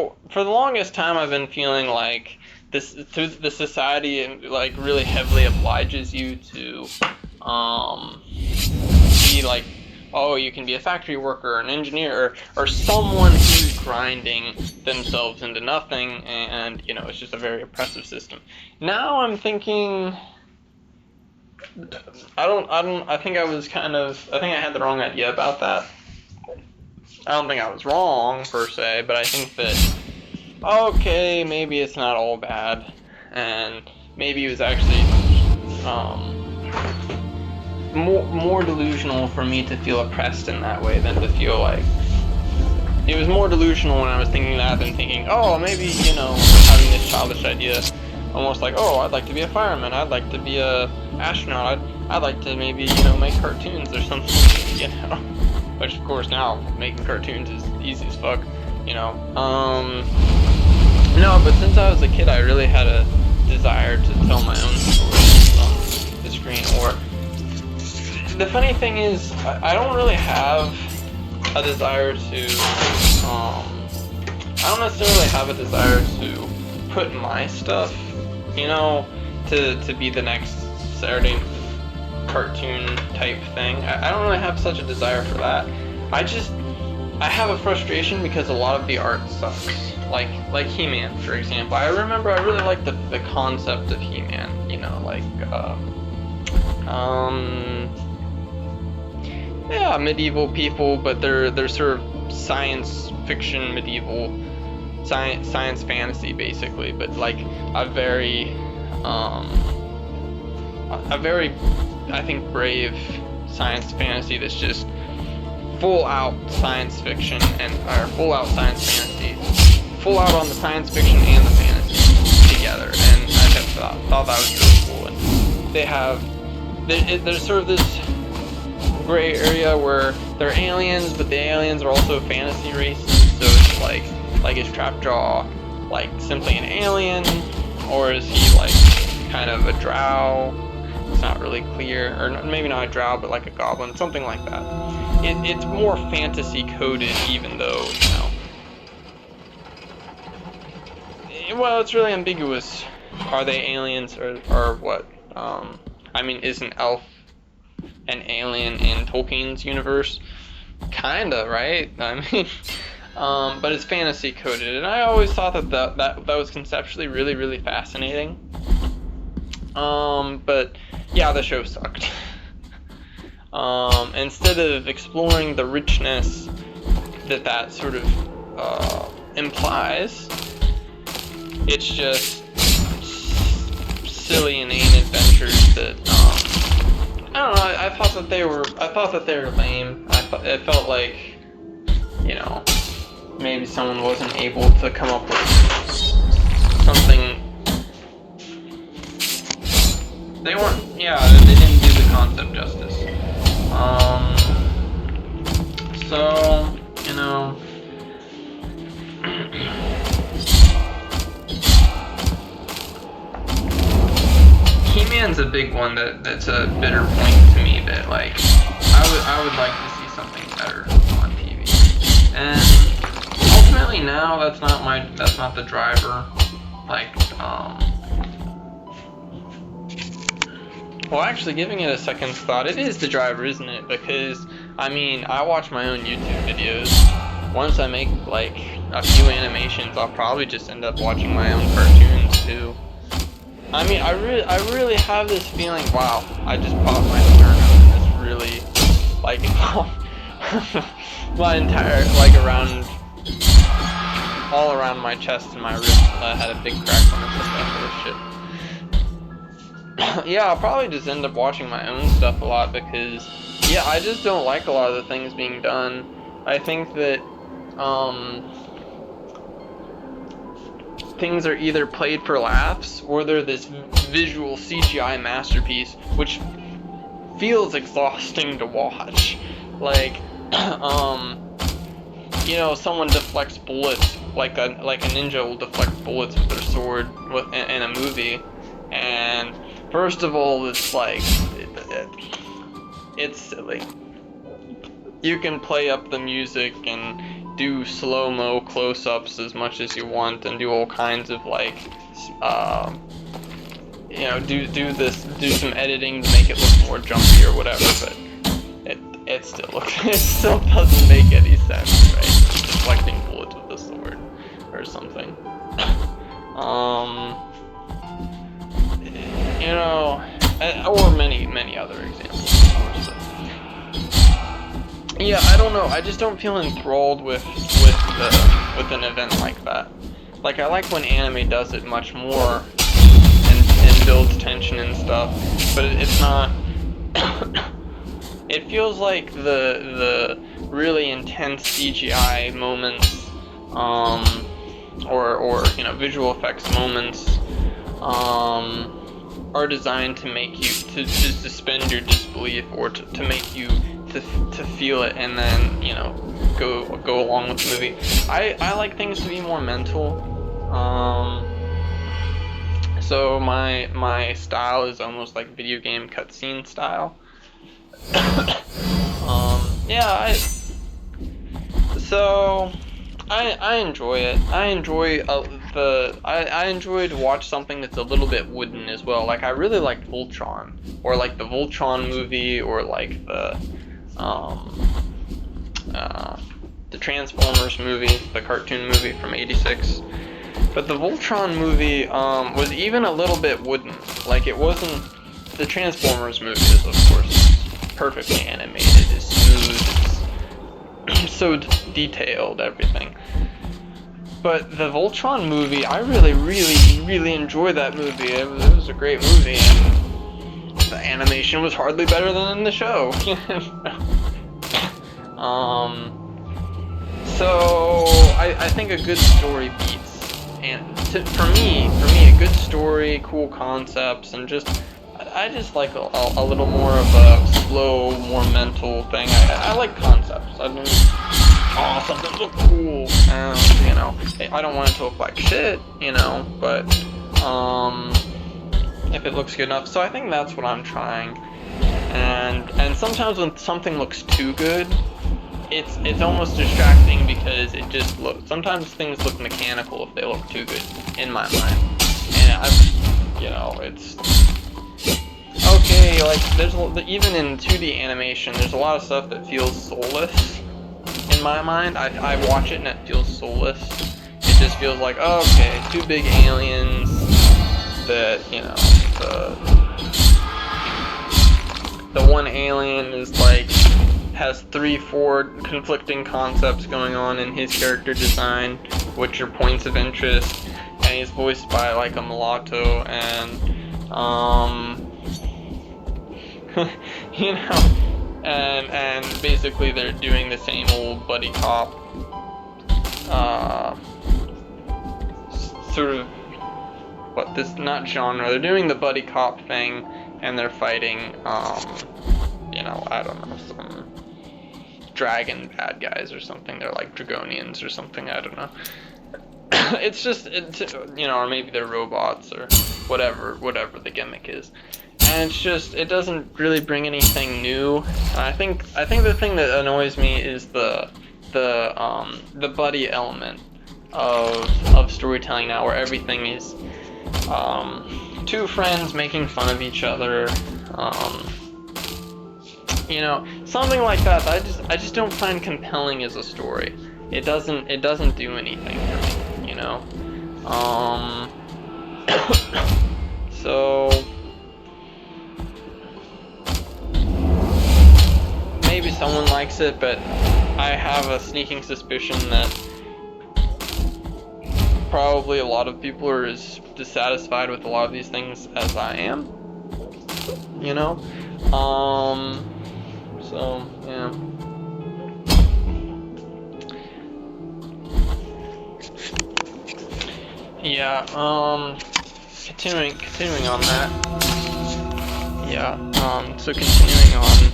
So for the longest time, I've been feeling like the society like really heavily obliges you to be like, oh, you can be a factory worker, an engineer, or someone who's grinding themselves into nothing, and it's just a very oppressive system. Now I'm thinking, I think I think I had the wrong idea about that. I don't think I was wrong per se, but I think that, okay, maybe it's not all bad, and maybe it was actually more delusional for me to feel oppressed in that way than to feel like it was more delusional when I was thinking that than thinking, oh, maybe having this childish idea, almost like, oh, I'd like to be a fireman, I'd like to be a astronaut, I'd like to maybe make cartoons or something, which of course now making cartoons is easy as fuck, no, but since I was a kid, I really had a desire to tell my own stories on the screen. Or the funny thing is, I don't really have a desire to. I don't necessarily have a desire to put my stuff, to be the next Saturday cartoon type thing. I don't really have such a desire for that. I have a frustration because a lot of the art sucks. Like He-Man, for example. I remember I really liked the concept of He-Man, medieval people, but they're sort of science fiction medieval science fantasy basically, but like a very I think brave science fantasy that's just full out science fiction or full out science fantasy, full out on the science fiction and the fantasy together, and I just thought that was really cool. And there's sort of this gray area where they're aliens, but the aliens are also fantasy races. So it's like is Trapjaw like simply an alien, or is he like kind of a drow? It's not really clear, or maybe not a drow, but like a goblin, something like that. It's more fantasy coded, even though, well, it's really ambiguous. Are they aliens or what? I mean, is an elf an alien in Tolkien's universe? Kinda, right? I mean, but it's fantasy coded, and I always thought that was conceptually really, really fascinating. But yeah, the show sucked. Instead of exploring the richness that sort of implies, it's just silly, inane adventures that I don't know. I thought that they were lame. It felt like maybe someone wasn't able to come up with something. They weren't. Yeah, they didn't do the concept justice. So, He-Man's a big one that's a bitter point to me, that like I would like to see something better on TV. And ultimately now that's not the driver. Well, actually, giving it a second thought, it is the driver, isn't it? Because, I mean, I watch my own YouTube videos. Once I make, like, a few animations, I'll probably just end up watching my own cartoons, too. I mean, I really have this feeling, wow, I just popped my sternum, and it's really, like, my entire, like, all around my chest and my wrist, had a big crack on it, that shit. Yeah, I'll probably just end up watching my own stuff a lot because, yeah, I just don't like a lot of the things being done. I think that, things are either played for laughs or they're this visual CGI masterpiece, which feels exhausting to watch. Like, someone deflects bullets, like a ninja will deflect bullets with their sword in a movie, and first of all, it's like, it's silly. You can play up the music and do slow-mo close-ups as much as you want, and do all kinds of like, you know, do some editing to make it look more jumpy or whatever. But it still doesn't make any sense, right? Deflecting bullets with a sword or something. You know, or many other examples, of course. Yeah, I don't know. I just don't feel enthralled with an event like that. Like, I like when anime does it much more and builds tension and stuff, but it's not. It feels like the really intense CGI moments, or you know, visual effects moments, are designed to make you to suspend your disbelief, or to make you to feel it, and then, you know, go along with the movie. I like things to be more mental. So my style is almost like video game cutscene style. Yeah, I enjoy it. I enjoy I enjoy to watch something that's a little bit wooden as well. Like, I really liked Voltron, or like the Voltron movie, or like the Transformers movie, the cartoon movie from '86. But the Voltron movie was even a little bit wooden. Like, it wasn't. The Transformers movie is, of course, perfectly animated, it's smooth, it's so detailed, everything. But the Voltron movie, I really enjoyed that movie. It was a great movie, and the animation was hardly better than in the show. So I think a good story beats, and for me, a good story, cool concepts, and I just like a little more of a slow, more mental thing. I like concepts. I mean, oh, something look cool, and, you know, I don't want it to look like shit, you know, but if it looks good enough. So I think that's what I'm trying. And sometimes when something looks too good, it's almost distracting, because it just looks. Sometimes things look mechanical if they look too good, in my mind. And you know, it's okay. Like, there's even in 2D animation, there's a lot of stuff that feels soulless. In my mind, I watch it and it feels soulless. It just feels like, oh, okay, two big aliens that, you know, the one alien is like, has 3-4 conflicting concepts going on in his character design, which are points of interest, and he's voiced by like a mulatto, and you know, and basically they're doing the same old buddy cop sort of, not genre, they're doing the buddy cop thing, and they're fighting you know, I don't know, some dragon bad guys or something. They're like Dragonians or something, I don't know. it's you know, or maybe they're robots, or whatever the gimmick is. And it's just, it doesn't really bring anything new. And I think the thing that annoys me is the buddy element of storytelling now, where everything is two friends making fun of each other. You know, something like that. I just don't find compelling as a story. It doesn't do anything for me, you know. So maybe someone likes it, but I have a sneaking suspicion that probably a lot of people are as dissatisfied with a lot of these things as I am, you know. So yeah. Yeah, continuing on that. Yeah, so continuing on,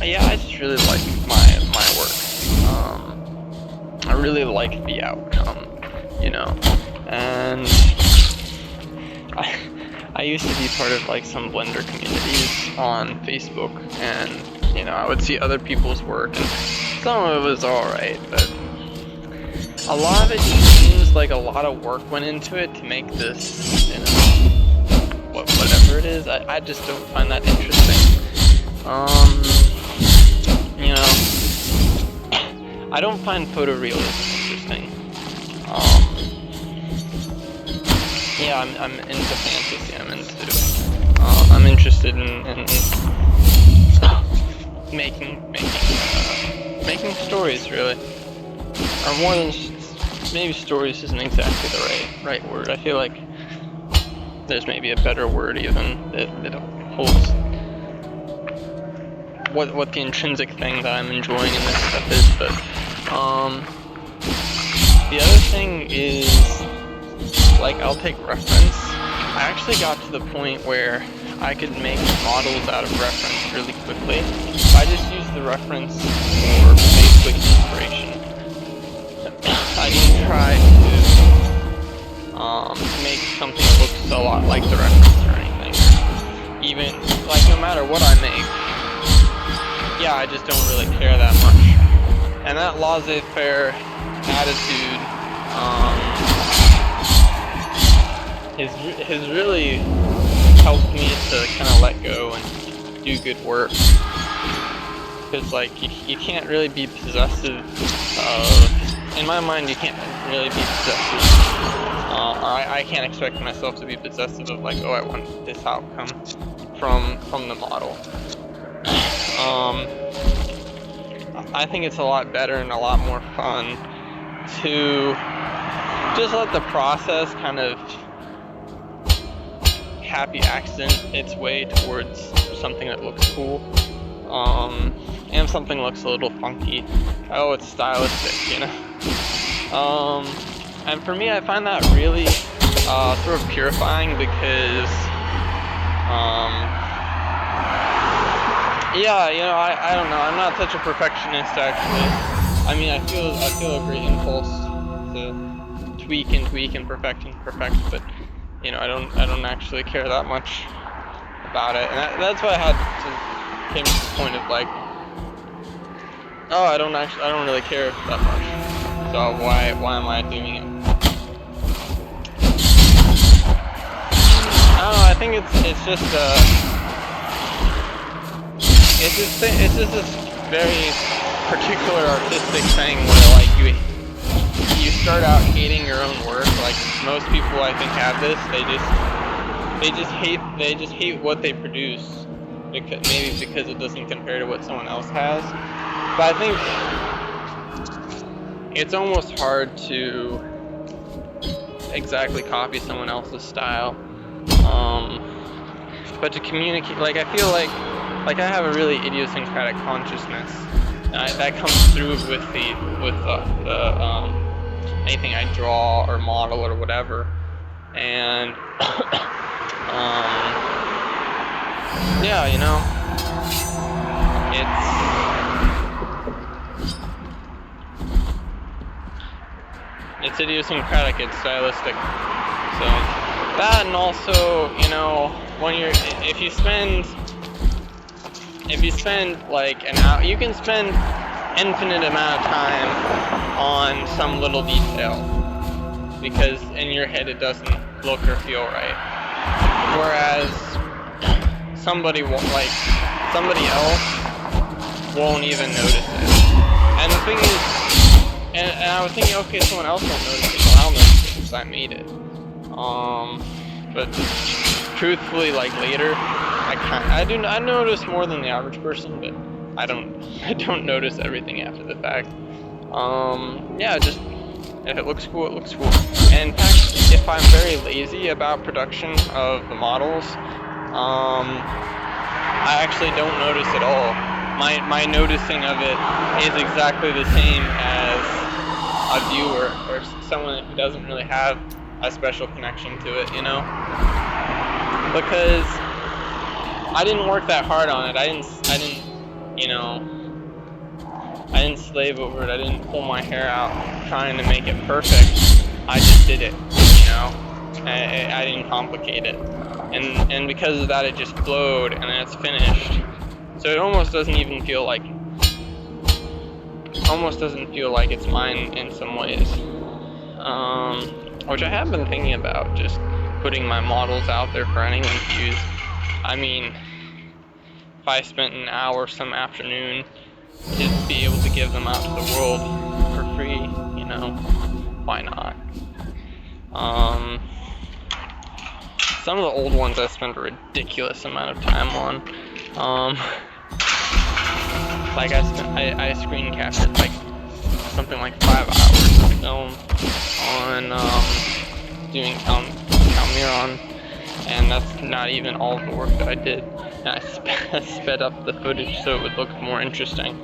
yeah, I just really like my work. I really like the outcome, you know, and I used to be part of like some Blender communities on Facebook, and, you know, I would see other people's work, and some of it was alright, but a lot of it seems like a lot of work went into it to make this, you know, whatever it is. I just don't find that interesting. You know, I don't find photorealism interesting. Yeah, I'm into fantasy. I'm interested in making stories, really, or more than maybe stories isn't exactly the right word. I feel like there's maybe a better word even that holds what the intrinsic thing that I'm enjoying in this stuff is. But the other thing is, like, I'll take reference. I actually got to the point where I could make models out of reference really quickly. I just use the reference for basic inspiration. I didn't try to make something that looks a lot like the reference or anything. Even, like, no matter what I make, yeah, I just don't really care that much. And that laissez-faire attitude has really helped me to kind of let go and do good work. Because, like, you can't really be possessive of, in my mind, you can't really be possessive, or I can't expect myself to be possessive of, like, oh, I want this outcome from the model. I think it's a lot better and a lot more fun to just let the process kind of happy accident its way towards something that looks cool. And if something looks a little funky, oh, it's stylistic, you know? And for me, I find that really sort of purifying because, yeah, you know, I don't know, I'm not such a perfectionist, actually. I mean, I feel a great impulse to tweak and perfect, but, you know, I don't actually care that much about it. And that's why I had to came to the point of, like, oh, I don't really care that much. So why am I doing it? I don't know, I think it's just this very particular artistic thing where, like, you start out hating your own work. Like, most people, I think, have this. They just hate what they produce, because it doesn't compare to what someone else has. But I think it's almost hard to exactly copy someone else's style. But to communicate, like, I feel like I have a really idiosyncratic consciousness. That comes through with anything I draw or model or whatever. And yeah, you know, it's idiosyncratic, it's stylistic. So that, and also, you know, if you spend like an hour, you can spend infinite amount of time on some little detail because in your head it doesn't look or feel right. Whereas somebody else won't even notice it. And the thing is, and I was thinking, okay, someone else won't notice it, well, I'll notice it because I made it. But truthfully, like, later, I notice more than the average person, but I don't notice everything after the fact. Yeah, just, if it looks cool, it looks cool. And in fact, if I'm very lazy about production of the models, I actually don't notice at all. My noticing of it is exactly the same as a viewer or someone who doesn't really have a special connection to it, you know? Because I didn't work that hard on it. I didn't, you know, I didn't slave over it. I didn't pull my hair out trying to make it perfect. I just did it, you know? I didn't complicate it. And because of that, it just flowed, and then it's finished. So it almost doesn't even feel like almost doesn't feel like it's mine in some ways. Which I have been thinking about, just putting my models out there for anyone to use. I mean, if I spent an hour some afternoon to be able to give them out to the world for free, you know, why not? Some of the old ones I spent a ridiculous amount of time on. Like I screen captured like something like 5 hours of film on doing Calmiron, and that's not even all of the work that I did. And I sped up the footage so it would look more interesting.